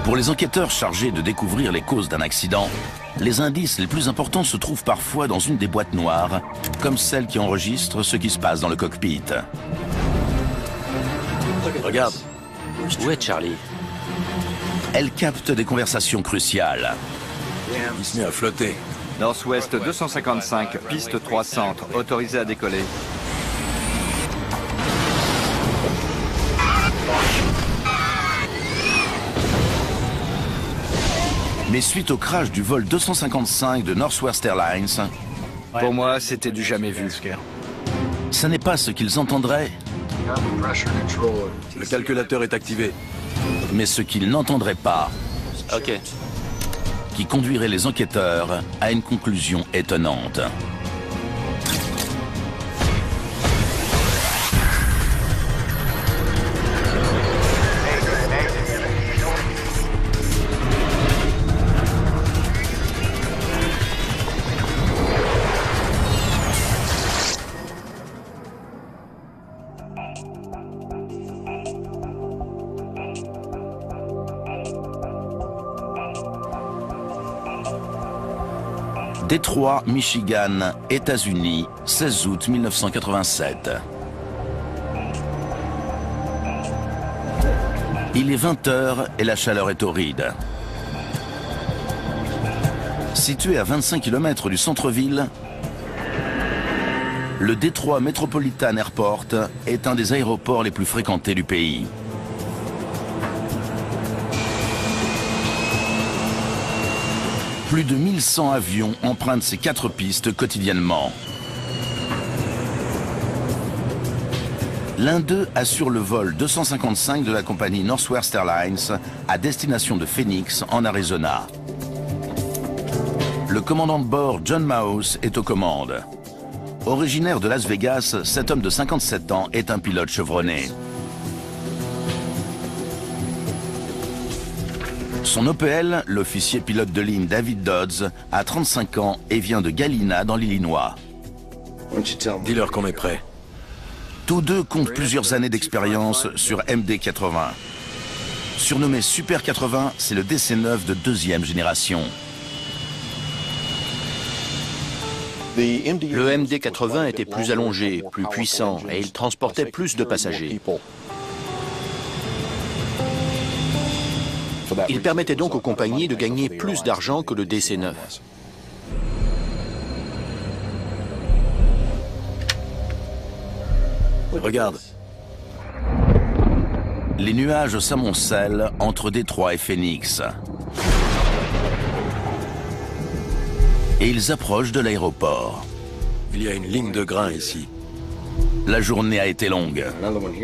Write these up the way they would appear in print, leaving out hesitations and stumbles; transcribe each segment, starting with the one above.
Pour les enquêteurs chargés de découvrir les causes d'un accident, les indices les plus importants se trouvent parfois dans une des boîtes noires, comme celle qui enregistre ce qui se passe dans le cockpit. Regarde. Où est Charlie? Elle capte des conversations cruciales. Il se met à flotter. Nord-Ouest 255, piste 300, autorisé à décoller. Mais suite au crash du vol 255 de Northwest Airlines, Pour moi, c'était du jamais vu. ce n'est pas ce qu'ils entendraient, Le calculateur est activé. mais ce qu'ils n'entendraient pas, Ok. qui conduirait les enquêteurs à une conclusion étonnante. Détroit, Michigan, États-Unis, 16 août 1987. Il est 20 h et la chaleur est torride. Situé à 25 km du centre-ville, le Detroit Metropolitan Airport est un des aéroports les plus fréquentés du pays. Plus de 1100 avions empruntent ces 4 pistes quotidiennement. L'un d'eux assure le vol 255 de la compagnie Northwest Airlines à destination de Phoenix, en Arizona. Le commandant de bord, John Mouse, est aux commandes. Originaire de Las Vegas, cet homme de 57 ans est un pilote chevronné. Son OPL, l'officier pilote de ligne David Dodds, a 35 ans et vient de Galena dans l'Illinois. Dis-leur qu'on est prêt. Tous deux comptent plusieurs années d'expérience sur MD-80. Surnommé Super 80, c'est le DC-9 de deuxième génération. Le MD-80 était plus allongé, plus puissant, et il transportait plus de passagers. Il permettait donc aux compagnies de gagner plus d'argent que le DC-9. Regarde. Les nuages s'amoncellent entre Détroit et Phoenix. Et ils approchent de l'aéroport. Il y a une ligne de grain ici. La journée a été longue.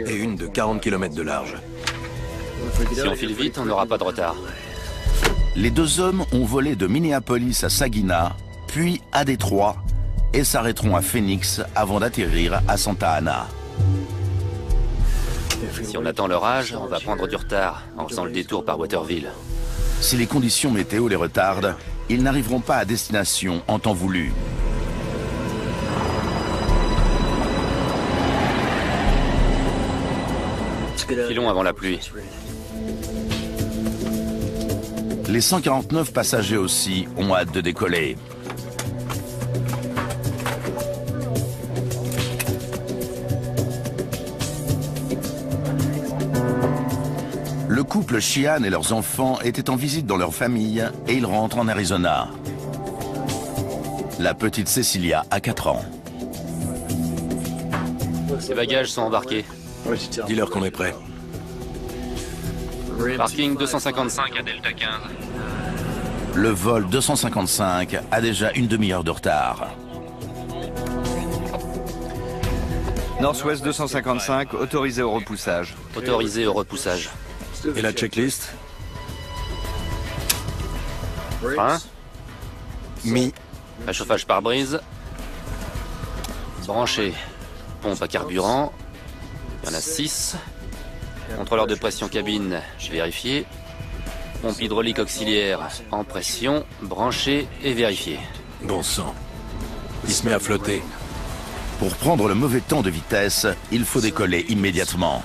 Et une de 40 km de large. Si on file vite, on n'aura pas de retard. Les deux hommes ont volé de Minneapolis à Saginaw, puis à Détroit, et s'arrêteront à Phoenix avant d'atterrir à Santa Ana. Si on attend l'orage, on va prendre du retard en faisant le détour par Waterville. Si les conditions météo les retardent, ils n'arriveront pas à destination en temps voulu. Filons avant la pluie. Les 149 passagers aussi ont hâte de décoller. Le couple Sheehan et leurs enfants étaient en visite dans leur famille et ils rentrent en Arizona. La petite Cecilia a 4 ans. Les bagages sont embarqués. Dis-leur qu'on est prêt. Parking 255 à Delta 15. Le vol 255 a déjà une demi-heure de retard. Nord-Ouest 255, autorisé au repoussage. Autorisé au repoussage. Et la checklist? Frein. Mis. Chauffage pare-brise. Branché. Pompe à carburant. Il y en a 6. Contrôleur de pression cabine, vérifié. Pompe hydraulique auxiliaire en pression, branché et vérifié. Bon sang. Il se met à flotter. Pour prendre le mauvais temps de vitesse, il faut décoller immédiatement.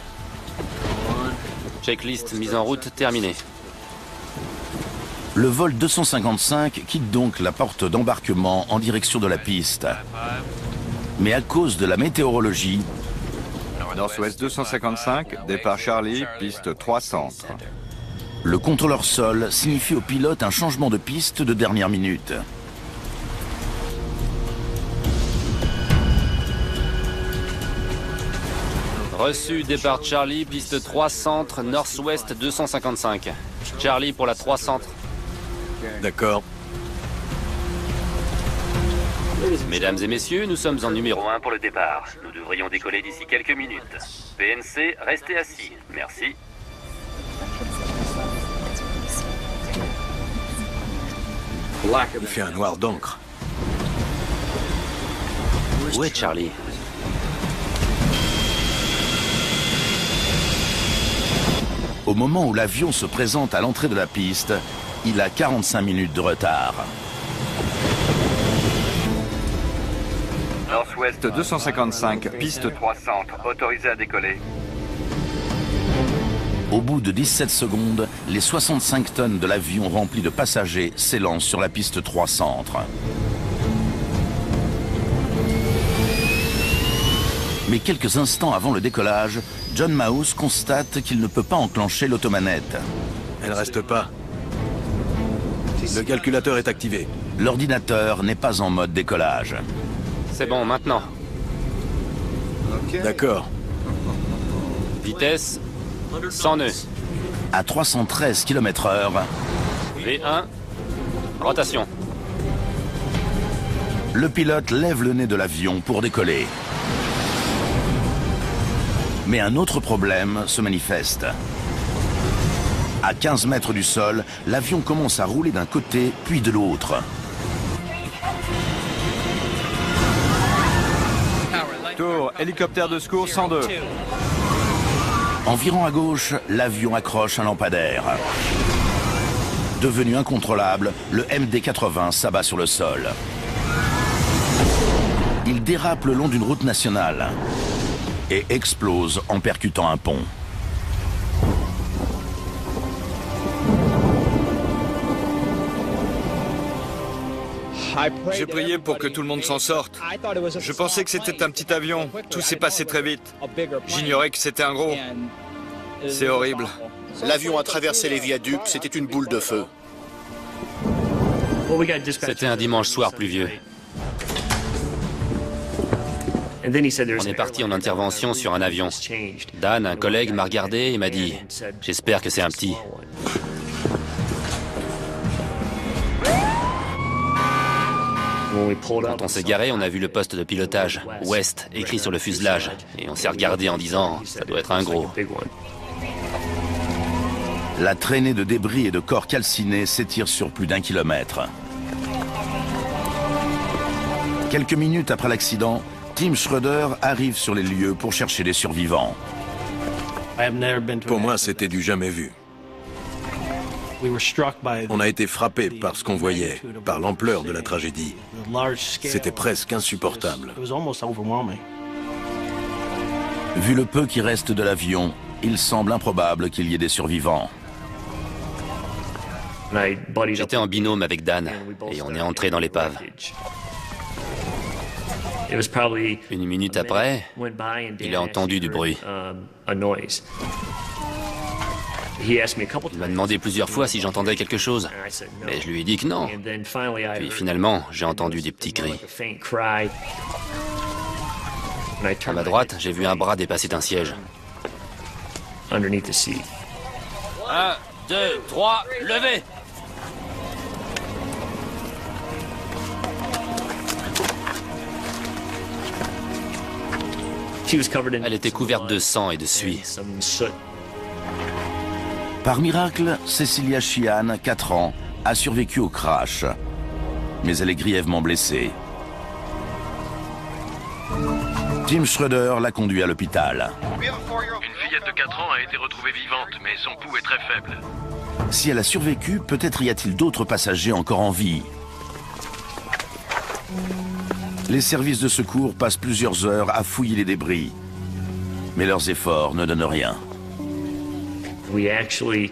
Checklist mise en route terminée. Le vol 255 quitte donc la porte d'embarquement en direction de la piste. Mais à cause de la météorologie, Nord-Ouest 255, départ Charlie, piste 300. le contrôleur sol signifie au pilote un changement de piste de dernière minute. Reçu, départ Charlie, piste 3 centre, nord-ouest 255. Charlie pour la 3 centre. D'accord. Mesdames et messieurs, nous sommes en numéro 1 pour le départ. Nous devrions décoller d'ici quelques minutes. PNC, restez assis. Merci. Il fait un noir d'encre. Où est Charlie? Au moment où l'avion se présente à l'entrée de la piste, il a 45 minutes de retard. Nord-Ouest 255, piste 300, autorisé à décoller. Au bout de 17 secondes, les 65 tonnes de l'avion rempli de passagers s'élancent sur la piste 3 centre. Mais quelques instants avant le décollage, John Mouse constate qu'il ne peut pas enclencher l'automanette. Elle reste pas. Le calculateur est activé. L'ordinateur n'est pas en mode décollage. C'est bon, maintenant. D'accord. Vitesse 100 nœuds. À 313 km/h, V1. Rotation. le pilote lève le nez de l'avion pour décoller. Mais un autre problème se manifeste. À 15 mètres du sol, l'avion commence à rouler d'un côté puis de l'autre. Tour, hélicoptère de secours 102. Environ à gauche, l'avion accroche un lampadaire. Devenu incontrôlable, le MD-80 s'abat sur le sol. Il dérape le long d'une route nationale et explose en percutant un pont. J'ai prié pour que tout le monde s'en sorte. Je pensais que c'était un petit avion. Tout s'est passé très vite. J'ignorais que c'était un gros. C'est horrible. L'avion a traversé les viaducs, c'était une boule de feu. C'était un dimanche soir pluvieux. On est parti en intervention sur un avion. Dan, un collègue, m'a regardé et m'a dit « J'espère que c'est un petit ». Quand on s'est garé, on a vu le poste de pilotage, Ouest, écrit sur le fuselage. Et on s'est regardé en disant « Ça doit être un gros ». La traînée de débris et de corps calcinés s'étire sur plus d'1 kilomètre. Quelques minutes après l'accident, Tim Schroeder arrive sur les lieux pour chercher les survivants. Pour moi, c'était du jamais vu. On a été frappé par ce qu'on voyait, par l'ampleur de la tragédie. C'était presque insupportable. Vu le peu qui reste de l'avion, il semble improbable qu'il y ait des survivants. J'étais en binôme avec Dan et on est entré dans l'épave. Une minute après, il a entendu du bruit. Il m'a demandé plusieurs fois si j'entendais quelque chose, mais je lui ai dit que non. Puis finalement, j'ai entendu des petits cris. À ma droite, j'ai vu un bras dépasser d'un siège. 1, 2, 3, levez! Elle était couverte de sang et de suie. Par miracle, Cecilia Sheehan, 4 ans, a survécu au crash. Mais elle est grièvement blessée. Tim Schroeder l'a conduit à l'hôpital. Une fillette de 4 ans a été retrouvée vivante, mais son pouls est très faible. Si elle a survécu, peut-être y a-t-il d'autres passagers encore en vie. Les services de secours passent plusieurs heures à fouiller les débris. Mais leurs efforts ne donnent rien.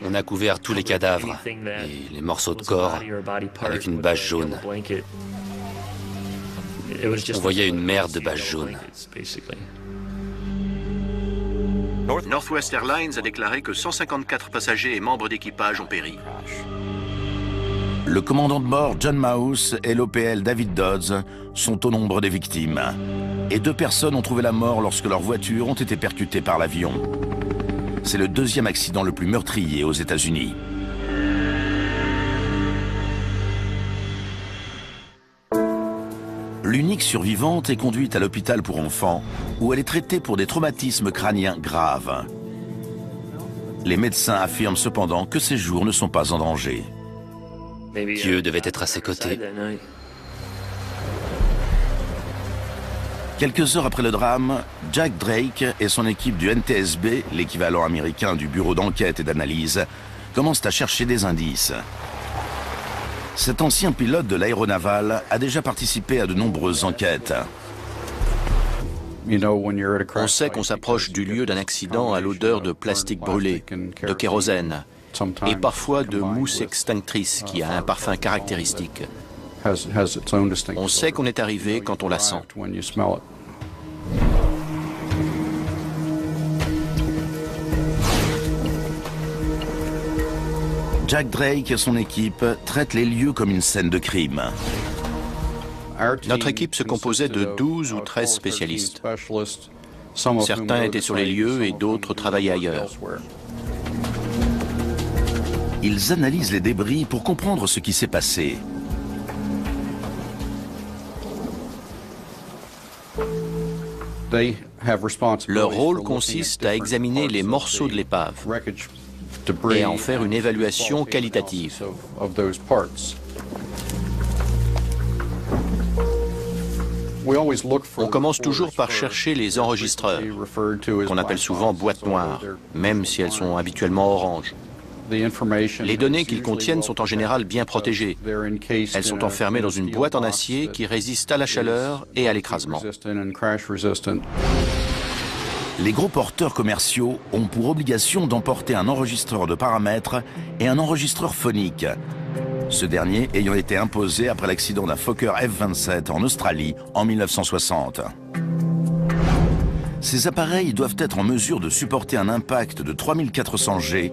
On a couvert tous les cadavres et les morceaux de corps avec une bâche jaune. On voyait une mer de bâche jaune. Northwest Airlines a déclaré que 154 passagers et membres d'équipage ont péri. Le commandant de bord John Mouse et l'OPL David Dodds sont au nombre des victimes. Et 2 personnes ont trouvé la mort lorsque leurs voitures ont été percutées par l'avion. C'est le 2e accident le plus meurtrier aux États-Unis. L'unique survivante est conduite à l'hôpital pour enfants, où elle est traitée pour des traumatismes crâniens graves. Les médecins affirment cependant que ses jours ne sont pas en danger. Dieu devait être à ses côtés. Quelques heures après le drame, Jack Drake et son équipe du NTSB, l'équivalent américain du Bureau d'enquête et d'analyse, commencent à chercher des indices. Cet ancien pilote de l'aéronaval a déjà participé à de nombreuses enquêtes. On sait qu'on s'approche du lieu d'un accident à l'odeur de plastique brûlé, de kérosène et parfois de mousse extinctrice qui a un parfum caractéristique. On sait qu'on est arrivé quand on la sent. Jack Drake et son équipe traitent les lieux comme une scène de crime. Notre équipe se composait de 12 ou 13 spécialistes. Certains étaient sur les lieux et d'autres travaillaient ailleurs. Ils analysent les débris pour comprendre ce qui s'est passé. Leur rôle consiste à examiner les morceaux de l'épave et à en faire une évaluation qualitative. On commence toujours par chercher les enregistreurs, qu'on appelle souvent boîtes noires, même si elles sont habituellement oranges. Les données qu'ils contiennent sont en général bien protégées. Elles sont enfermées dans une boîte en acier qui résiste à la chaleur et à l'écrasement. Les gros porteurs commerciaux ont pour obligation d'emporter un enregistreur de paramètres et un enregistreur phonique. Ce dernier ayant été imposé après l'accident d'un Fokker F-27 en Australie en 1960. Ces appareils doivent être en mesure de supporter un impact de 3400 G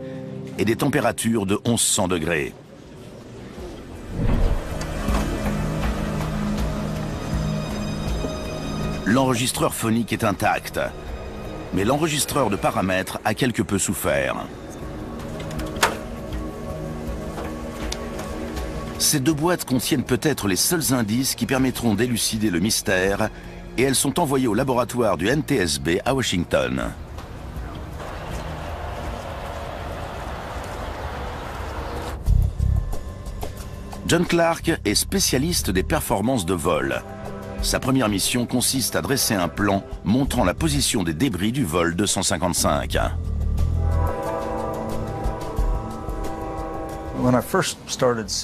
et des températures de 1100 degrés. L'enregistreur phonique est intact, mais l'enregistreur de paramètres a quelque peu souffert. Ces 2 boîtes contiennent peut-être les seuls indices qui permettront d'élucider le mystère et elles sont envoyées au laboratoire du NTSB à Washington. John Clark est spécialiste des performances de vol. Sa première mission consiste à dresser un plan montrant la position des débris du vol 255.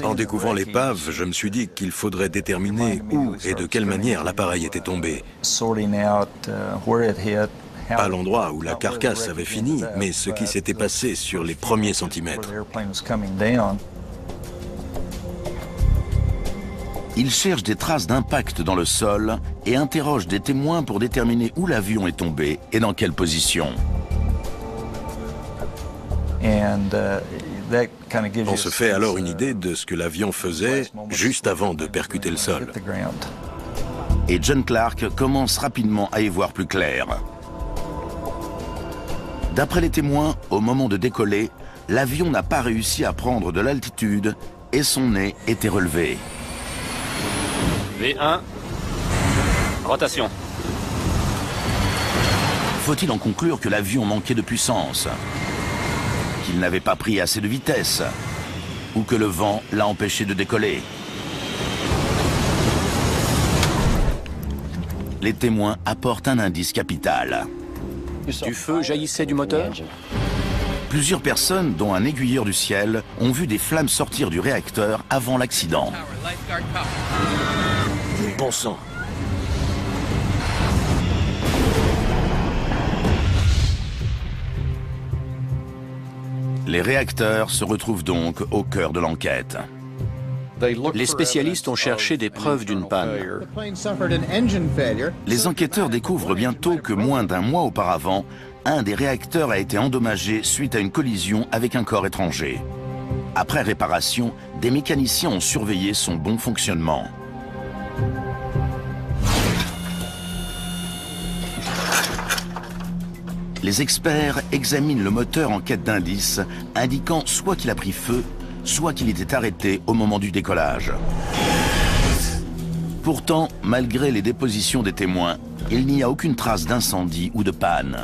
En découvrant l'épave, je me suis dit qu'il faudrait déterminer où et de quelle manière l'appareil était tombé. Pas l'endroit où la carcasse avait fini, mais ce qui s'était passé sur les premiers centimètres. Il cherche des traces d'impact dans le sol et interroge des témoins pour déterminer où l'avion est tombé et dans quelle position. On se fait alors une idée de ce que l'avion faisait juste avant de percuter le sol. Et John Clark commence rapidement à y voir plus clair. D'après les témoins, au moment de décoller, l'avion n'a pas réussi à prendre de l'altitude et son nez était relevé. V1, rotation. Faut-il en conclure que l'avion manquait de puissance, qu'il n'avait pas pris assez de vitesse, ou que le vent l'a empêché de décoller? Les témoins apportent un indice capital. Du feu jaillissait du moteur? Plusieurs personnes, dont un aiguilleur du ciel, ont vu des flammes sortir du réacteur avant l'accident. Bon sang. Les réacteurs se retrouvent donc au cœur de l'enquête. Les spécialistes ont cherché des preuves d'une panne. Les enquêteurs découvrent bientôt que moins d'un mois auparavant, un des réacteurs a été endommagé suite à une collision avec un corps étranger. Après réparation, des mécaniciens ont surveillé son bon fonctionnement. Les experts examinent le moteur en quête d'indices, indiquant soit qu'il a pris feu, soit qu'il était arrêté au moment du décollage. Pourtant, malgré les dépositions des témoins, il n'y a aucune trace d'incendie ou de panne.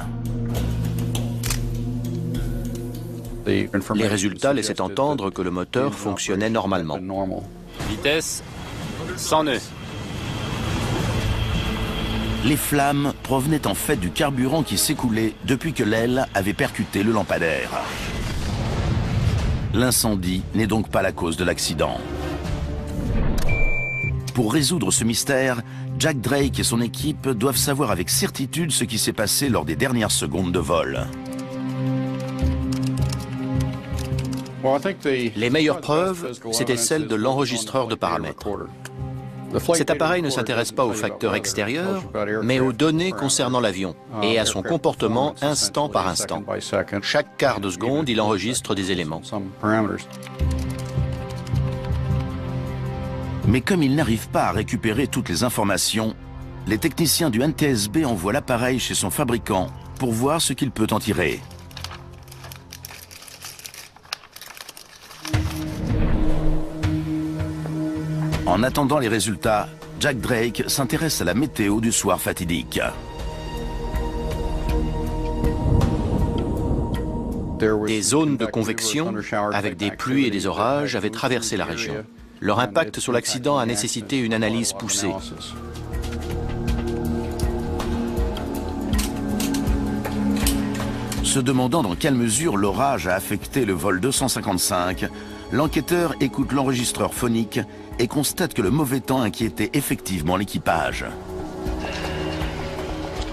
Les résultats laissaient entendre que le moteur fonctionnait normalement. Vitesse 100 nœuds. Les flammes provenaient en fait du carburant qui s'écoulait depuis que l'aile avait percuté le lampadaire. L'incendie n'est donc pas la cause de l'accident. Pour résoudre ce mystère, Jack Drake et son équipe doivent savoir avec certitude ce qui s'est passé lors des dernières secondes de vol. Les meilleures preuves, c'était celle de l'enregistreur de paramètres. Cet appareil ne s'intéresse pas aux facteurs extérieurs, mais aux données concernant l'avion et à son comportement instant par instant. Chaque quart de seconde, il enregistre des éléments. Mais comme ils n'arrivent pas à récupérer toutes les informations, les techniciens du NTSB envoient l'appareil chez son fabricant pour voir ce qu'il peut en tirer. En attendant les résultats, Jack Drake s'intéresse à la météo du soir fatidique. Des zones de convection, avec des pluies et des orages, avaient traversé la région. Leur impact sur l'accident a nécessité une analyse poussée. Se demandant dans quelle mesure l'orage a affecté le vol 255, l'enquêteur écoute l'enregistreur phonique et constate que le mauvais temps inquiétait effectivement l'équipage.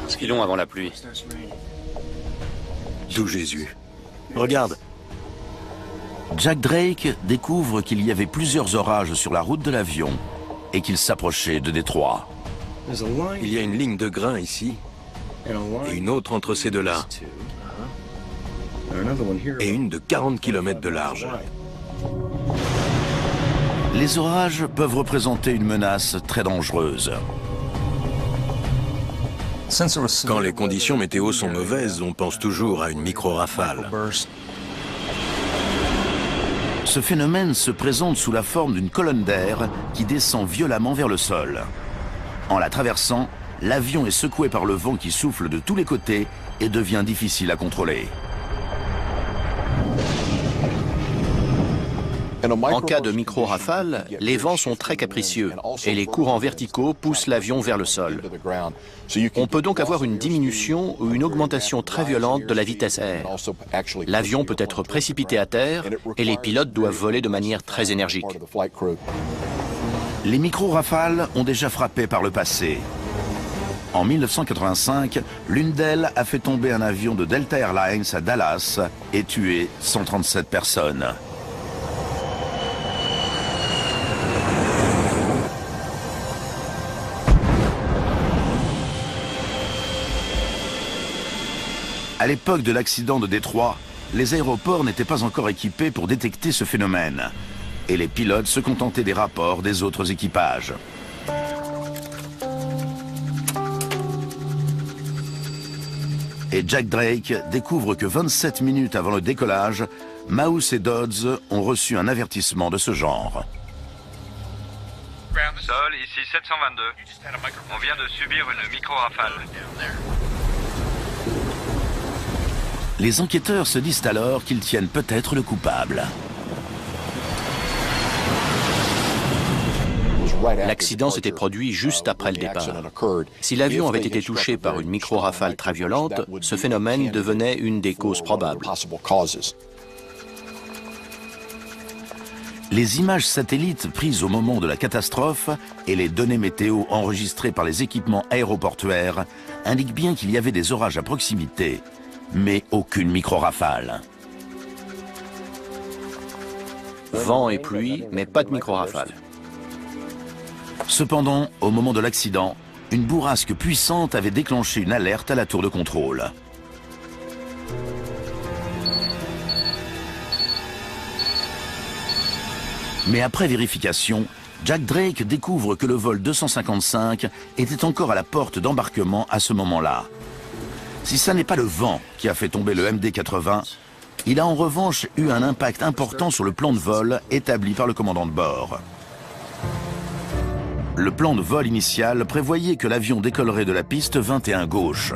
Filons avant la pluie. D'où Jésus. Regarde. Jack Drake découvre qu'il y avait plusieurs orages sur la route de l'avion et qu'il s'approchait de Détroit. Il y a une ligne de grain ici et une autre entre ces deux-là. Et une de 40 km de large. Les orages peuvent représenter une menace très dangereuse. Quand les conditions météo sont mauvaises, on pense toujours à une micro-rafale. Ce phénomène se présente sous la forme d'une colonne d'air qui descend violemment vers le sol. En la traversant, l'avion est secoué par le vent qui souffle de tous les côtés et devient difficile à contrôler. En cas de micro-rafale, les vents sont très capricieux et les courants verticaux poussent l'avion vers le sol. On peut donc avoir une diminution ou une augmentation très violente de la vitesse air. L'avion peut être précipité à terre et les pilotes doivent voler de manière très énergique. Les micro-rafales ont déjà frappé par le passé. En 1985, l'une d'elles a fait tomber un avion de Delta Airlines à Dallas et tué 137 personnes. À l'époque de l'accident de Détroit, les aéroports n'étaient pas encore équipés pour détecter ce phénomène. Et les pilotes se contentaient des rapports des autres équipages. Et Jack Drake découvre que 27 minutes avant le décollage, Mouse et Dodds ont reçu un avertissement de ce genre. Sol, ici 722. On vient de subir une micro-rafale. Les enquêteurs se disent alors qu'ils tiennent peut-être le coupable. L'accident s'était produit juste après le départ. Si l'avion avait été touché par une micro-rafale très violente, ce phénomène devenait une des causes probables. Les images satellites prises au moment de la catastrophe et les données météo enregistrées par les équipements aéroportuaires indiquent bien qu'il y avait des orages à proximité, mais aucune micro-rafale. Vent et pluie, mais pas de micro-rafales. Cependant, au moment de l'accident, une bourrasque puissante avait déclenché une alerte à la tour de contrôle. Mais après vérification, Jack Drake découvre que le vol 255 était encore à la porte d'embarquement à ce moment-là. Si ça n'est pas le vent qui a fait tomber le MD-80, il a en revanche eu un impact important sur le plan de vol établi par le commandant de bord. Le plan de vol initial prévoyait que l'avion décollerait de la piste 21 gauche.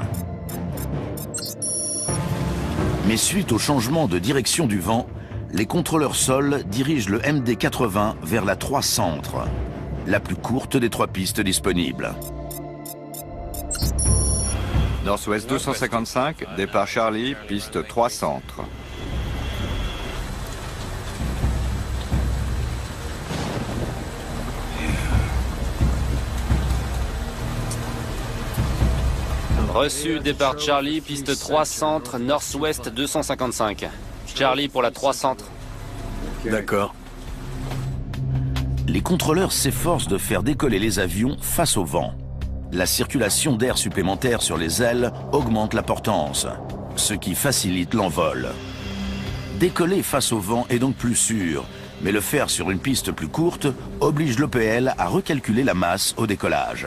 Mais suite au changement de direction du vent, les contrôleurs sol dirigent le MD-80 vers la 3 centre, la plus courte des 3 pistes disponibles. Nord-Ouest 255, départ Charlie, piste 3 centre. Reçu, départ Charlie, piste 3 centre, Nord-Ouest 255. Charlie pour la 3 centre. D'accord. Les contrôleurs s'efforcent de faire décoller les avions face au vent. La circulation d'air supplémentaire sur les ailes augmente la portance, ce qui facilite l'envol. Décoller face au vent est donc plus sûr, mais le faire sur une piste plus courte oblige l'OPL à recalculer la masse au décollage.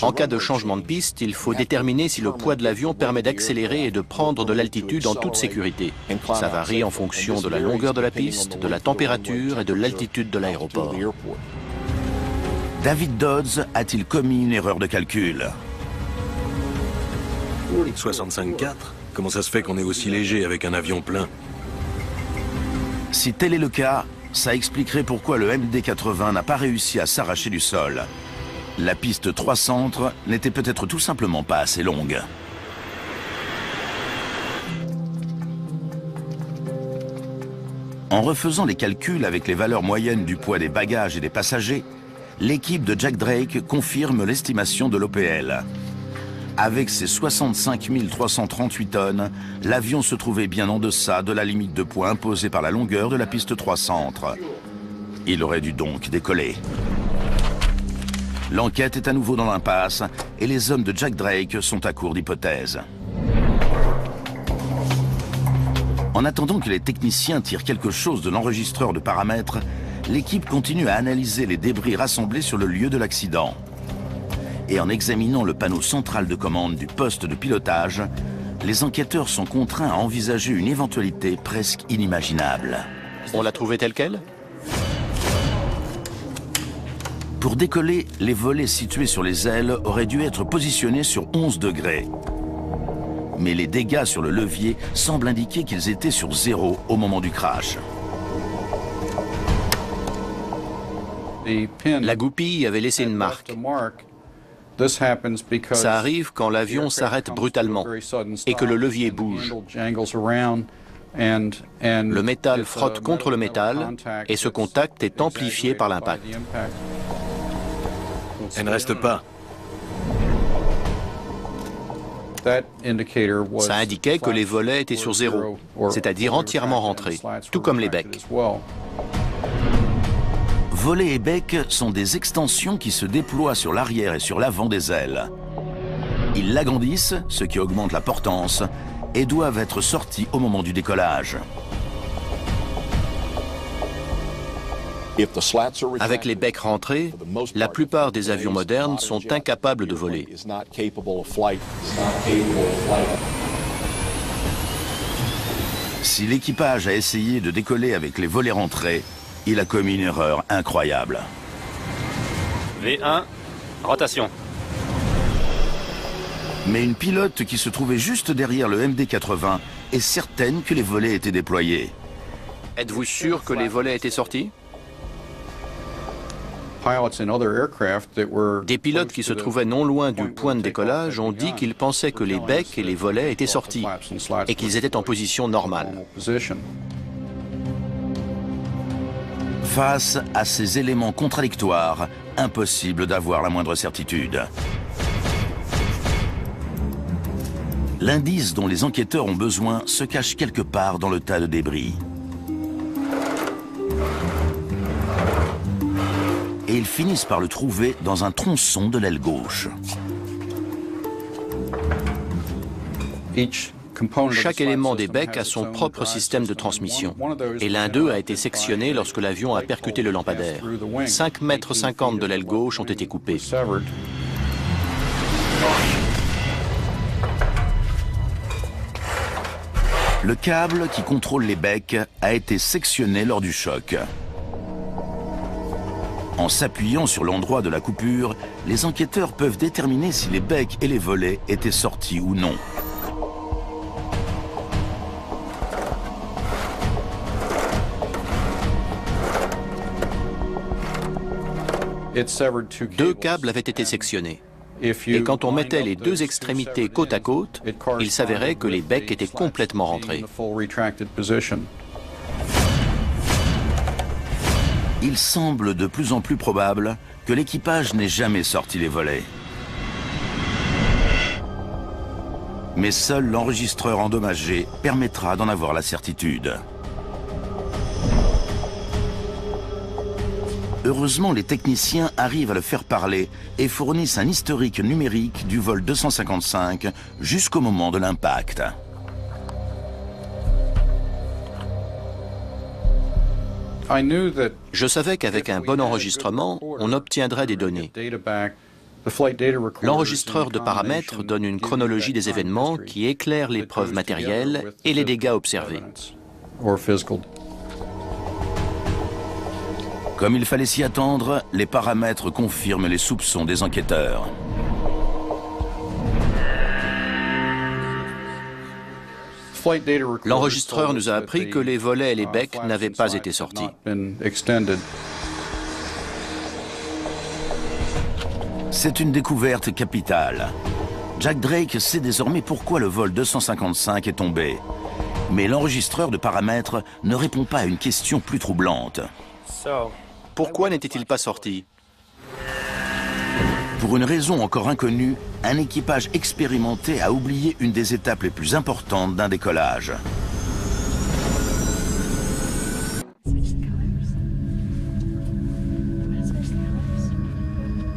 En cas de changement de piste, il faut déterminer si le poids de l'avion permet d'accélérer et de prendre de l'altitude en toute sécurité. Ça varie en fonction de la longueur de la piste, de la température et de l'altitude de l'aéroport. David Dodds a-t-il commis une erreur de calcul? 65-4 ? Comment ça se fait qu'on est aussi léger avec un avion plein? Si tel est le cas, ça expliquerait pourquoi le MD-80 n'a pas réussi à s'arracher du sol. La piste 3 centre n'était peut-être tout simplement pas assez longue. En refaisant les calculs avec les valeurs moyennes du poids des bagages et des passagers, l'équipe de Jack Drake confirme l'estimation de l'OPL. Avec ses 65 338 tonnes, l'avion se trouvait bien en deçà de la limite de poids imposée par la longueur de la piste 3 centre. Il aurait dû donc décoller. L'enquête est à nouveau dans l'impasse et les hommes de Jack Drake sont à court d'hypothèses. En attendant que les techniciens tirent quelque chose de l'enregistreur de paramètres, l'équipe continue à analyser les débris rassemblés sur le lieu de l'accident. Et en examinant le panneau central de commande du poste de pilotage, les enquêteurs sont contraints à envisager une éventualité presque inimaginable. On l'a trouvé telle quelle? Pour décoller, les volets situés sur les ailes auraient dû être positionnés sur 11 degrés. Mais les dégâts sur le levier semblent indiquer qu'ils étaient sur 0 au moment du crash. La goupille avait laissé une marque. Ça arrive quand l'avion s'arrête brutalement et que le levier bouge. Le métal frotte contre le métal et ce contact est amplifié par l'impact. Elle ne reste pas. Ça indiquait que les volets étaient sur 0, c'est-à-dire entièrement rentrés, tout comme les becs. Volets et becs sont des extensions qui se déploient sur l'arrière et sur l'avant des ailes. Ils l'agrandissent, ce qui augmente la portance, et doivent être sortis au moment du décollage. Avec les becs rentrés, la plupart des avions modernes sont incapables de voler. Si l'équipage a essayé de décoller avec les volets rentrés, il a commis une erreur incroyable. V1, rotation. Mais une pilote qui se trouvait juste derrière le MD-80 est certaine que les volets étaient déployés. Êtes-vous sûr que les volets étaient sortis? Des pilotes qui se trouvaient non loin du point de décollage ont dit qu'ils pensaient que les becs et les volets étaient sortis et qu'ils étaient en position normale. Face à ces éléments contradictoires, impossible d'avoir la moindre certitude. L'indice dont les enquêteurs ont besoin se cache quelque part dans le tas de débris. Et ils finissent par le trouver dans un tronçon de l'aile gauche. Chaque élément des becs a son propre système de transmission. Et l'un d'eux a été sectionné lorsque l'avion a percuté le lampadaire. 5,50 mètres de l'aile gauche ont été coupés. Le câble qui contrôle les becs a été sectionné lors du choc. En s'appuyant sur l'endroit de la coupure, les enquêteurs peuvent déterminer si les becs et les volets étaient sortis ou non. Deux câbles avaient été sectionnés. Et quand on mettait les deux extrémités côte à côte, il s'avérait que les becs étaient complètement rentrés. Il semble de plus en plus probable que l'équipage n'ait jamais sorti les volets. Mais seul l'enregistreur endommagé permettra d'en avoir la certitude. Heureusement, les techniciens arrivent à le faire parler et fournissent un historique numérique du vol 255 jusqu'au moment de l'impact. Je savais qu'avec un bon enregistrement, on obtiendrait des données. L'enregistreur de paramètres donne une chronologie des événements qui éclaire les preuves matérielles et les dégâts observés. Comme il fallait s'y attendre, les paramètres confirment les soupçons des enquêteurs. L'enregistreur nous a appris que les volets et les becs n'avaient pas été sortis. C'est une découverte capitale. Jack Drake sait désormais pourquoi le vol 255 est tombé. Mais l'enregistreur de paramètres ne répond pas à une question plus troublante. Pourquoi n'était-il pas sorti? Pour une raison encore inconnue, un équipage expérimenté a oublié une des étapes les plus importantes d'un décollage.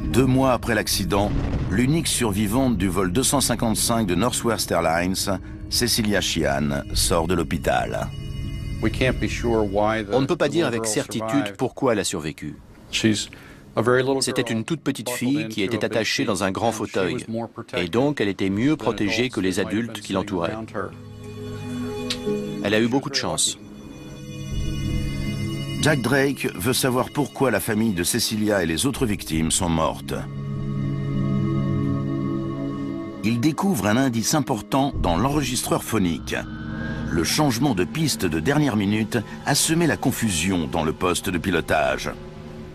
Deux mois après l'accident, l'unique survivante du vol 255 de Northwest Airlines, Cecilia Sheehan, sort de l'hôpital. On ne peut pas dire avec certitude pourquoi elle a survécu. C'était une toute petite fille qui était attachée dans un grand fauteuil, et donc elle était mieux protégée que les adultes qui l'entouraient. Elle a eu beaucoup de chance. Jack Drake veut savoir pourquoi la famille de Cecilia et les autres victimes sont mortes. Il découvre un indice important dans l'enregistreur phonique. Le changement de piste de dernière minute a semé la confusion dans le poste de pilotage.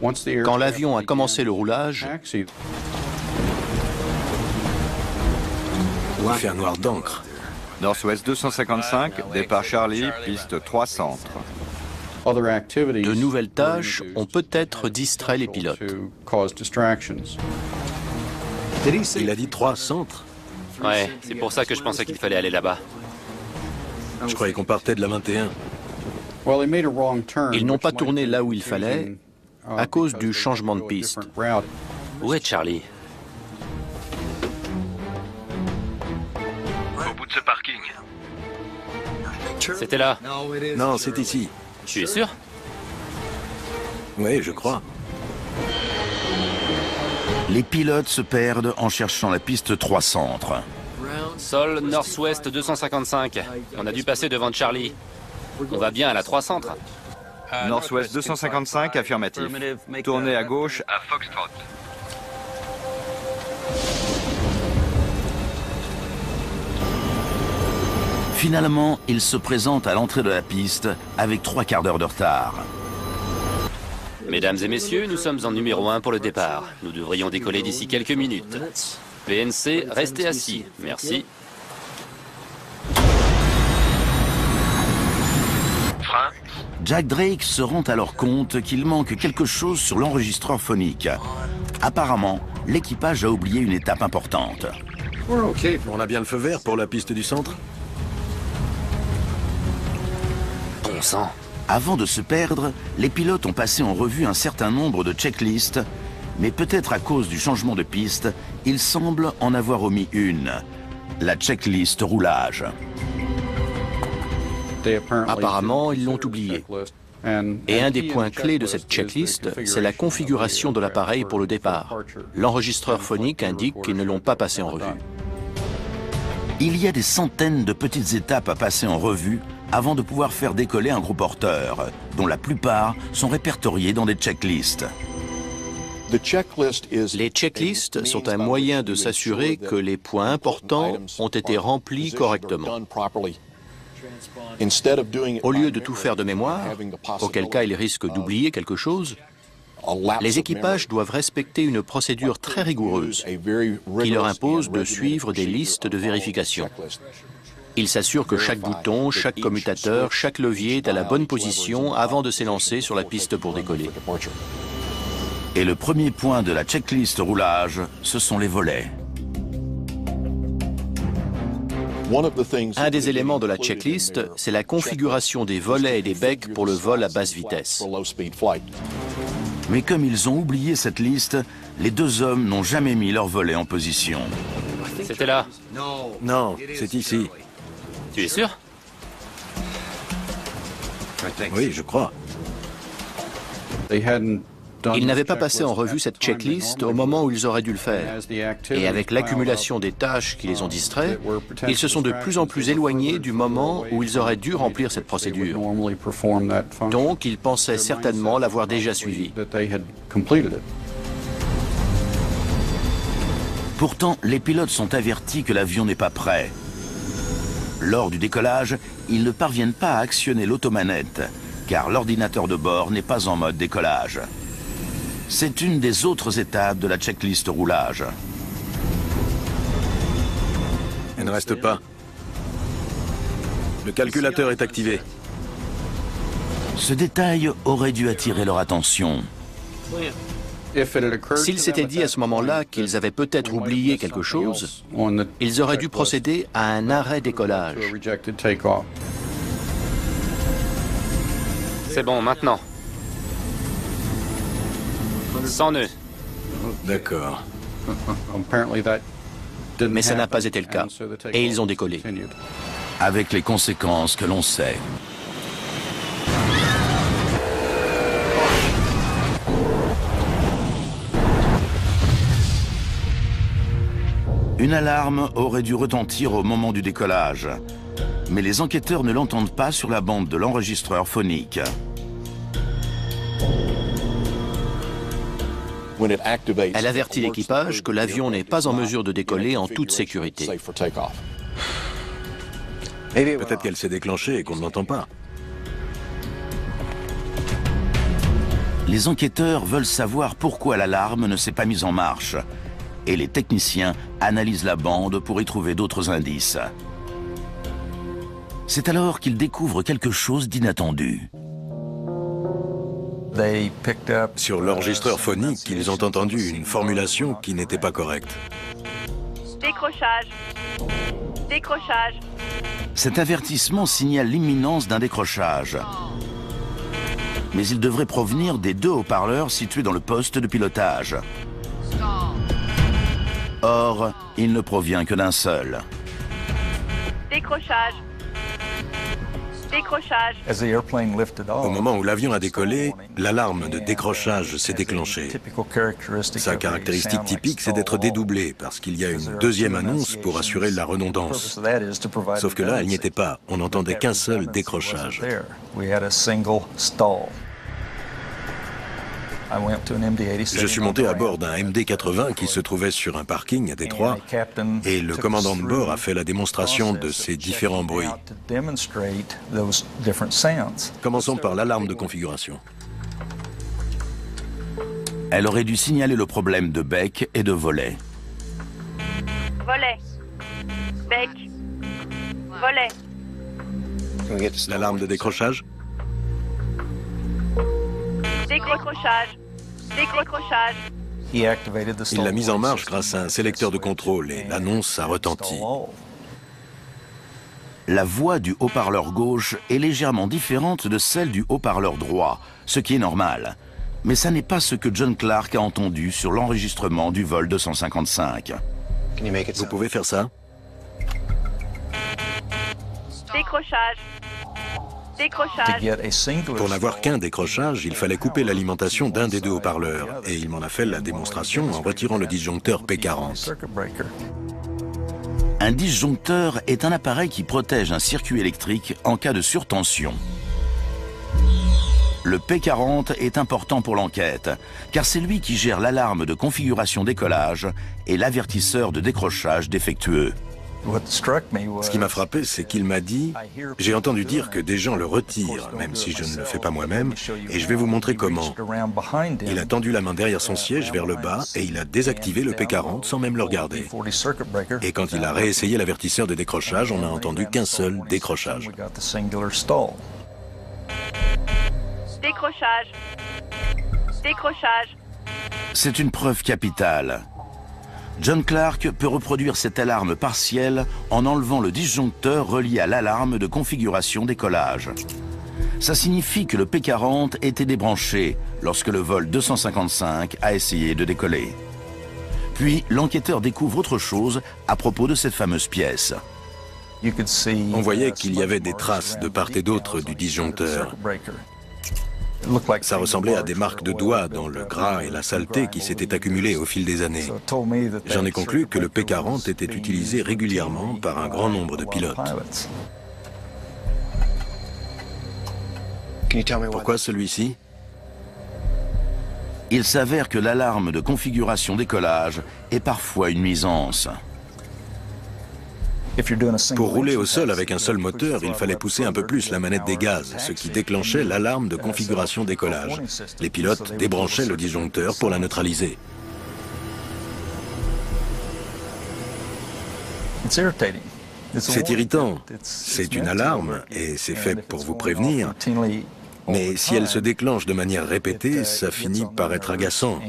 Quand l'avion a commencé le roulage, Il fait un noir d'encre. Northwest 255, départ Charlie, piste 300. de nouvelles tâches ont peut-être distrait les pilotes. Il a dit 3 centres. Ouais, c'est pour ça que je pensais qu'il fallait aller là-bas. Je croyais qu'on partait de la 21. Ils n'ont pas tourné là où il fallait à cause du changement de piste. Où est Charlie? Au bout de ce parking. C'était là. Non, c'est ici. Tu es sûr? Oui, je crois. Les pilotes se perdent en cherchant la piste 3 centres. Sol Northwest 255. On a dû passer devant Charlie. On va bien à la 3 centres. Northwest 255, affirmatif. Tournez à gauche. À Foxtrot. Finalement, ils se présentent à l'entrée de la piste avec 3 quarts d'heure de retard. Mesdames et messieurs, nous sommes en numéro 1 pour le départ. Nous devrions décoller d'ici quelques minutes. PNC, restez assis. Merci. Frein. Jack Drake se rend alors compte qu'il manque quelque chose sur l'enregistreur phonique. Apparemment, l'équipage a oublié une étape importante. On a bien le feu vert pour la piste du centre? Bon sang. Avant de se perdre, les pilotes ont passé en revue un certain nombre de checklists, mais peut-être à cause du changement de piste, ils semblent en avoir omis une, la checklist roulage. Apparemment, ils l'ont oublié. Et un des points clés de cette checklist, c'est la configuration de l'appareil pour le départ. L'enregistreur phonique indique qu'ils ne l'ont pas passé en revue. Il y a des centaines de petites étapes à passer en revue avant de pouvoir faire décoller un gros porteur, dont la plupart sont répertoriés dans des checklists. Les checklists sont un moyen de s'assurer que les points importants ont été remplis correctement. Au lieu de tout faire de mémoire, auquel cas ils risquent d'oublier quelque chose, les équipages doivent respecter une procédure très rigoureuse qui leur impose de suivre des listes de vérification. Ils s'assurent que chaque bouton, chaque commutateur, chaque levier est à la bonne position avant de s'élancer sur la piste pour décoller. Et le premier point de la checklist roulage, ce sont les volets. Un des éléments de la checklist, c'est la configuration des volets et des becs pour le vol à basse vitesse. Mais comme ils ont oublié cette liste, les deux hommes n'ont jamais mis leur volet en position. C'était là. Non, c'est ici. Tu es sûr? Oui, je crois. Ils n'avaient pas passé en revue cette checklist au moment où ils auraient dû le faire. Et avec l'accumulation des tâches qui les ont distraits, ils se sont de plus en plus éloignés du moment où ils auraient dû remplir cette procédure. Donc, ils pensaient certainement l'avoir déjà suivie. Pourtant, les pilotes sont avertis que l'avion n'est pas prêt. Lors du décollage, ils ne parviennent pas à actionner l'automanette, car l'ordinateur de bord n'est pas en mode décollage. C'est une des autres étapes de la checklist roulage. Elle ne reste pas. Le calculateur est activé. Ce détail aurait dû attirer leur attention. S'ils s'étaient dit à ce moment-là qu'ils avaient peut-être oublié quelque chose, ils auraient dû procéder à un arrêt décollage. C'est bon, maintenant. 100 nœuds. D'accord. Mais ça n'a pas été le cas. Et ils ont décollé. Avec les conséquences que l'on sait. Une alarme aurait dû retentir au moment du décollage. Mais les enquêteurs ne l'entendent pas sur la bande de l'enregistreur phonique. Elle avertit l'équipage que l'avion n'est pas en mesure de décoller en toute sécurité. Peut-être qu'elle s'est déclenchée et qu'on ne l'entend pas. Les enquêteurs veulent savoir pourquoi l'alarme ne s'est pas mise en marche. Et les techniciens analysent la bande pour y trouver d'autres indices. C'est alors qu'ils découvrent quelque chose d'inattendu. Sur l'enregistreur phonique, ils ont entendu une formulation qui n'était pas correcte. Décrochage. Décrochage. Cet avertissement signale l'imminence d'un décrochage. Mais il devrait provenir des deux haut-parleurs situés dans le poste de pilotage. Or, il ne provient que d'un seul. Décrochage. Décrochage. Au moment où l'avion a décollé, l'alarme de décrochage s'est déclenchée. Sa caractéristique typique, c'est d'être dédoublée, parce qu'il y a une deuxième annonce pour assurer la redondance. Sauf que là, elle n'y était pas. On n'entendait qu'un seul décrochage. Je suis monté à bord d'un MD-80 qui se trouvait sur un parking à Détroit et le commandant de bord a fait la démonstration de ces différents bruits. Commençons par l'alarme de configuration. Elle aurait dû signaler le problème de bec et de volet. Volet. Bec. Volet. L'alarme de décrochage? Décrochage. Décrochage. Il l'a mise en marche grâce à un sélecteur de contrôle et l'annonce a retenti. La voix du haut-parleur gauche est légèrement différente de celle du haut-parleur droit, ce qui est normal. Mais ça n'est pas ce que John Clark a entendu sur l'enregistrement du vol 255. Vous pouvez faire ça? Décrochage. Décrochage. Pour n'avoir qu'un décrochage, il fallait couper l'alimentation d'un des deux haut-parleurs. Et il m'en a fait la démonstration en retirant le disjoncteur P40. Un disjoncteur est un appareil qui protège un circuit électrique en cas de surtension. Le P40 est important pour l'enquête, car c'est lui qui gère l'alarme de configuration décollage et l'avertisseur de décrochage défectueux. Ce qui m'a frappé, c'est qu'il m'a dit « J'ai entendu dire que des gens le retirent, même si je ne le fais pas moi-même, et je vais vous montrer comment. » Il a tendu la main derrière son siège vers le bas et il a désactivé le P40 sans même le regarder. Et quand il a réessayé l'avertisseur de décrochage, on n'a entendu qu'un seul décrochage. Décrochage. Décrochage. C'est une preuve capitale. John Clark peut reproduire cette alarme partielle en enlevant le disjoncteur relié à l'alarme de configuration décollage. Ça signifie que le P40 était débranché lorsque le vol 255 a essayé de décoller. Puis l'enquêteur découvre autre chose à propos de cette fameuse pièce. On voyait qu'il y avait des traces de part et d'autre du disjoncteur. Ça ressemblait à des marques de doigts dans le gras et la saleté qui s'étaient accumulés au fil des années. J'en ai conclu que le P40 était utilisé régulièrement par un grand nombre de pilotes. Pourquoi celui-ci? Il s'avère que l'alarme de configuration décollage est parfois une nuisance. Pour rouler au sol avec un seul moteur, il fallait pousser un peu plus la manette des gaz, ce qui déclenchait l'alarme de configuration décollage. Les pilotes débranchaient le disjoncteur pour la neutraliser. C'est irritant. C'est une alarme et c'est fait pour vous prévenir. Mais si elle se déclenche de manière répétée, ça finit par être agaçant.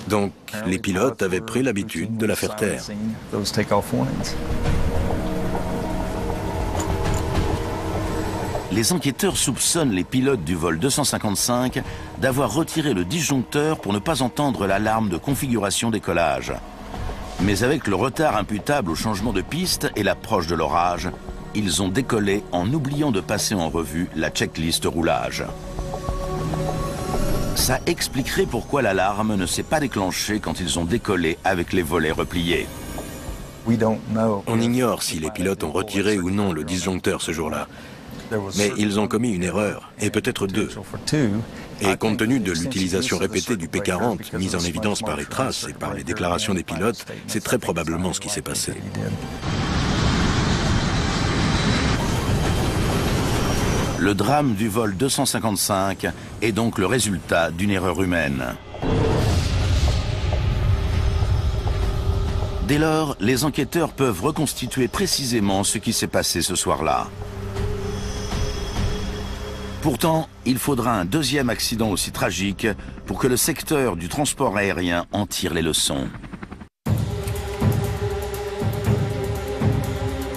Donc, les pilotes avaient pris l'habitude de la faire taire. Les enquêteurs soupçonnent les pilotes du vol 255 d'avoir retiré le disjoncteur pour ne pas entendre l'alarme de configuration décollage. Mais avec le retard imputable au changement de piste et l'approche de l'orage, ils ont décollé en oubliant de passer en revue la checklist roulage. Ça expliquerait pourquoi l'alarme ne s'est pas déclenchée quand ils ont décollé avec les volets repliés. On ignore si les pilotes ont retiré ou non le disjoncteur ce jour-là. Mais ils ont commis une erreur, et peut-être deux. Et compte tenu de l'utilisation répétée du P40, mise en évidence par les traces et par les déclarations des pilotes, c'est très probablement ce qui s'est passé. Le drame du vol 255 est donc le résultat d'une erreur humaine. Dès lors, les enquêteurs peuvent reconstituer précisément ce qui s'est passé ce soir-là. Pourtant, il faudra un deuxième accident aussi tragique pour que le secteur du transport aérien en tire les leçons.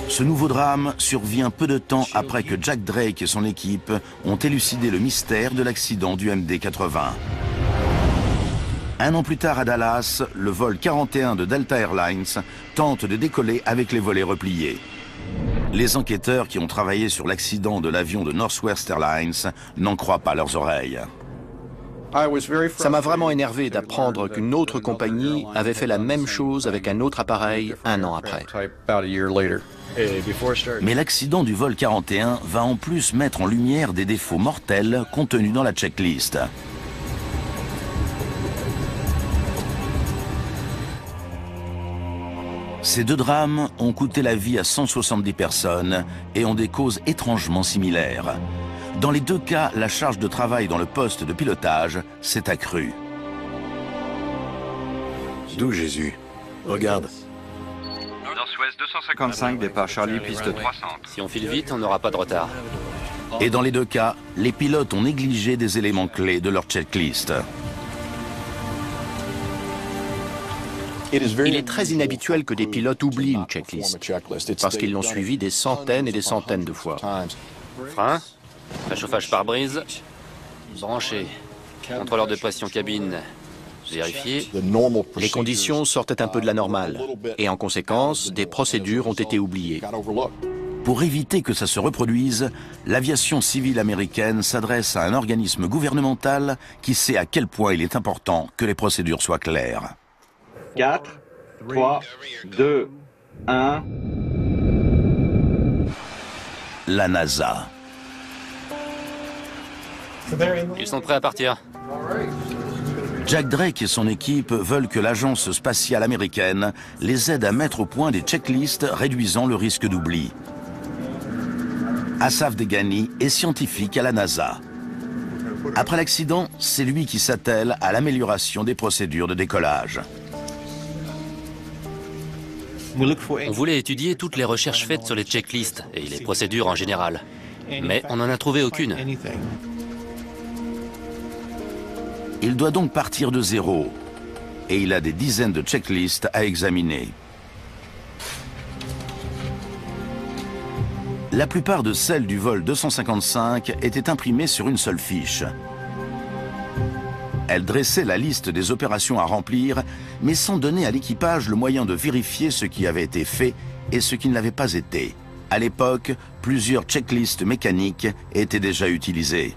Ce nouveau drame survient peu de temps après que Jack Drake et son équipe ont élucidé le mystère de l'accident du MD-80. Un an plus tard à Dallas, le vol 41 de Delta Airlines tente de décoller avec les volets repliés. Les enquêteurs qui ont travaillé sur l'accident de l'avion de Northwest Airlines n'en croient pas leurs oreilles. Ça m'a vraiment énervé d'apprendre qu'une autre compagnie avait fait la même chose avec un autre appareil un an après. Mais l'accident du vol 41 va en plus mettre en lumière des défauts mortels contenus dans la checklist. Ces deux drames ont coûté la vie à 170 personnes et ont des causes étrangement similaires. Dans les deux cas, la charge de travail dans le poste de pilotage s'est accrue. D'où Jésus? Regarde. Northwest 255, départ Charlie, piste 300. Si on file vite, on n'aura pas de retard. Et dans les deux cas, les pilotes ont négligé des éléments clés de leur checklist. Il est très inhabituel que des pilotes oublient une checklist, parce qu'ils l'ont suivie des centaines et des centaines de fois. Frein, réchauffage pare-brise, branché, contrôleur de pression cabine, vérifié. Les conditions sortaient un peu de la normale, et en conséquence, des procédures ont été oubliées. Pour éviter que ça se reproduise, l'aviation civile américaine s'adresse à un organisme gouvernemental qui sait à quel point il est important que les procédures soient claires. 4, 3, 2, 1... La NASA. Ils sont prêts à partir. Jack Drake et son équipe veulent que l'agence spatiale américaine les aide à mettre au point des checklists réduisant le risque d'oubli. Asaf Degani est scientifique à la NASA. Après l'accident, c'est lui qui s'attelle à l'amélioration des procédures de décollage. On voulait étudier toutes les recherches faites sur les checklists et les procédures en général. Mais on n'en a trouvé aucune. Il doit donc partir de zéro. Et il a des dizaines de checklists à examiner. La plupart de celles du vol 255 étaient imprimées sur une seule fiche. Elle dressait la liste des opérations à remplir, mais sans donner à l'équipage le moyen de vérifier ce qui avait été fait et ce qui ne l'avait pas été. À l'époque, plusieurs checklists mécaniques étaient déjà utilisées.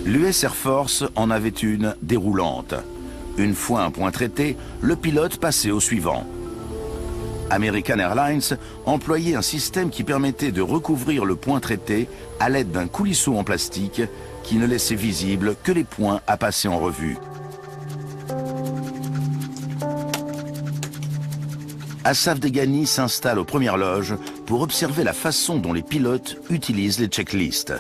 L'US Air Force en avait une déroulante. Une fois un point traité, le pilote passait au suivant. American Airlines employait un système qui permettait de recouvrir le point traité à l'aide d'un coulisseau en plastique qui ne laissait visible que les points à passer en revue. Asaf Degani s'installe aux premières loges pour observer la façon dont les pilotes utilisent les checklists.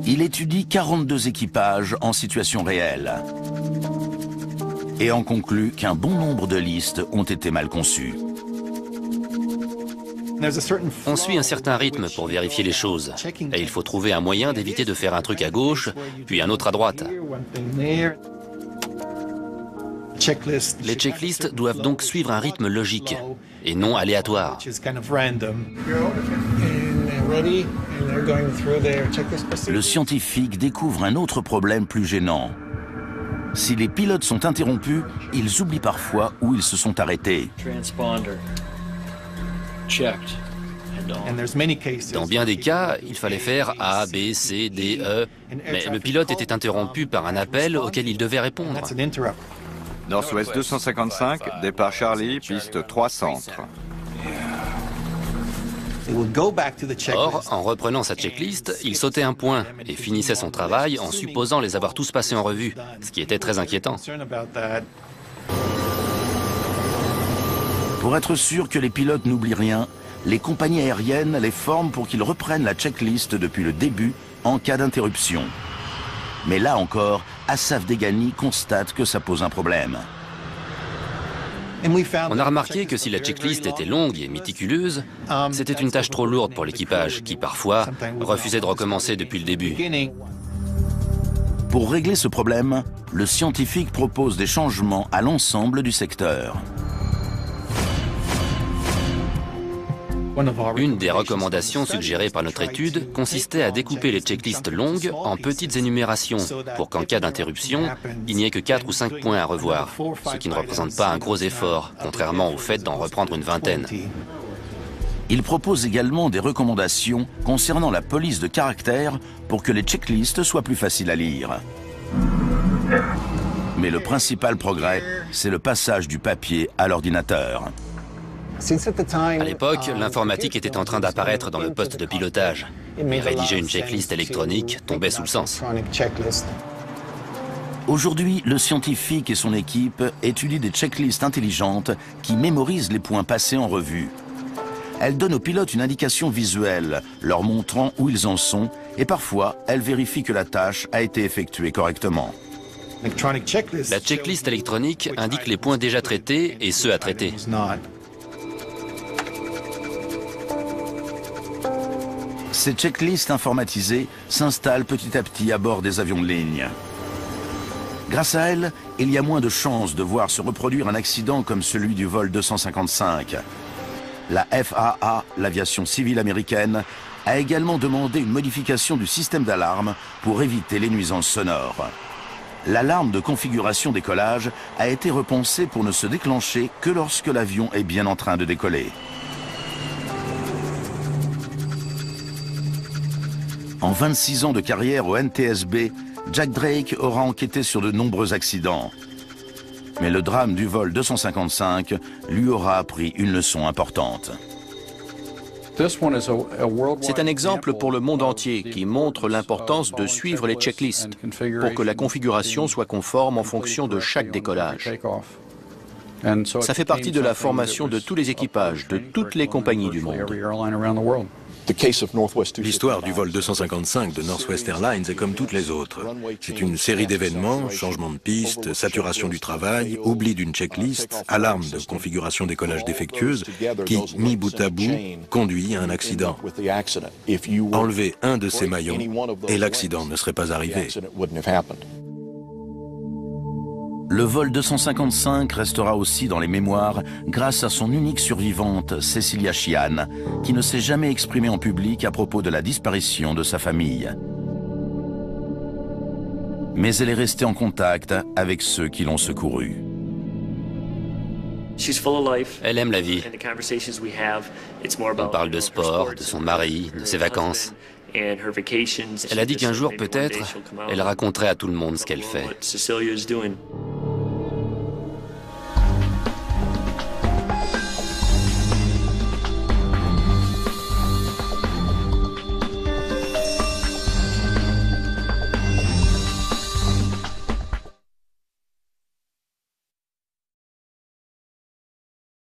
Il étudie 42 équipages en situation réelle et en conclut qu'un bon nombre de listes ont été mal conçues. On suit un certain rythme pour vérifier les choses. Et il faut trouver un moyen d'éviter de faire un truc à gauche, puis un autre à droite. Les checklists doivent donc suivre un rythme logique et non aléatoire. Le scientifique découvre un autre problème plus gênant. Si les pilotes sont interrompus, ils oublient parfois où ils se sont arrêtés. Dans bien des cas, il fallait faire A, B, C, D, E, mais le pilote était interrompu par un appel auquel il devait répondre. Nord-Ouest 255, départ Charlie, piste 3 centre. Or, en reprenant sa checklist, il sautait un point et finissait son travail en supposant les avoir tous passés en revue, ce qui était très inquiétant. Pour être sûr que les pilotes n'oublient rien, les compagnies aériennes les forment pour qu'ils reprennent la checklist depuis le début en cas d'interruption. Mais là encore, Asaf Degani constate que ça pose un problème. On a remarqué que si la checklist était longue et méticuleuse, c'était une tâche trop lourde pour l'équipage qui, parfois, refusait de recommencer depuis le début. Pour régler ce problème, le scientifique propose des changements à l'ensemble du secteur. Une des recommandations suggérées par notre étude consistait à découper les checklists longues en petites énumérations pour qu'en cas d'interruption, il n'y ait que 4 ou 5 points à revoir, ce qui ne représente pas un gros effort, contrairement au fait d'en reprendre une vingtaine. Il propose également des recommandations concernant la police de caractère pour que les checklists soient plus faciles à lire. Mais le principal progrès, c'est le passage du papier à l'ordinateur. À l'époque, l'informatique était en train d'apparaître dans le poste de pilotage. Et rédiger une checklist électronique tombait sous le sens. Aujourd'hui, le scientifique et son équipe étudient des checklists intelligentes qui mémorisent les points passés en revue. Elles donnent aux pilotes une indication visuelle, leur montrant où ils en sont, et parfois, elles vérifient que la tâche a été effectuée correctement. La checklist électronique indique les points déjà traités et ceux à traiter. Ces checklists informatisées s'installent petit à petit à bord des avions de ligne. Grâce à elles, il y a moins de chances de voir se reproduire un accident comme celui du vol 255. La FAA, l'aviation civile américaine, a également demandé une modification du système d'alarme pour éviter les nuisances sonores. L'alarme de configuration décollage a été repensée pour ne se déclencher que lorsque l'avion est bien en train de décoller. En 26 ans de carrière au NTSB, Jack Drake aura enquêté sur de nombreux accidents. Mais le drame du vol 255 lui aura appris une leçon importante. C'est un exemple pour le monde entier qui montre l'importance de suivre les checklists pour que la configuration soit conforme en fonction de chaque décollage. Ça fait partie de la formation de tous les équipages, de toutes les compagnies du monde. L'histoire du vol 255 de Northwest Airlines est comme toutes les autres. C'est une série d'événements, changement de piste, saturation du travail, oubli d'une checklist, alarme de configuration décollage défectueuse, qui, mis bout à bout, conduit à un accident. Enlever un de ces maillons et l'accident ne serait pas arrivé. Le vol 255 restera aussi dans les mémoires grâce à son unique survivante, Cecilia Sheehan, qui ne s'est jamais exprimée en public à propos de la disparition de sa famille. Mais elle est restée en contact avec ceux qui l'ont secourue. Elle aime la vie. On parle de sport, de son mari, de ses vacances. Elle a dit qu'un jour, peut-être, elle raconterait à tout le monde ce qu'elle fait.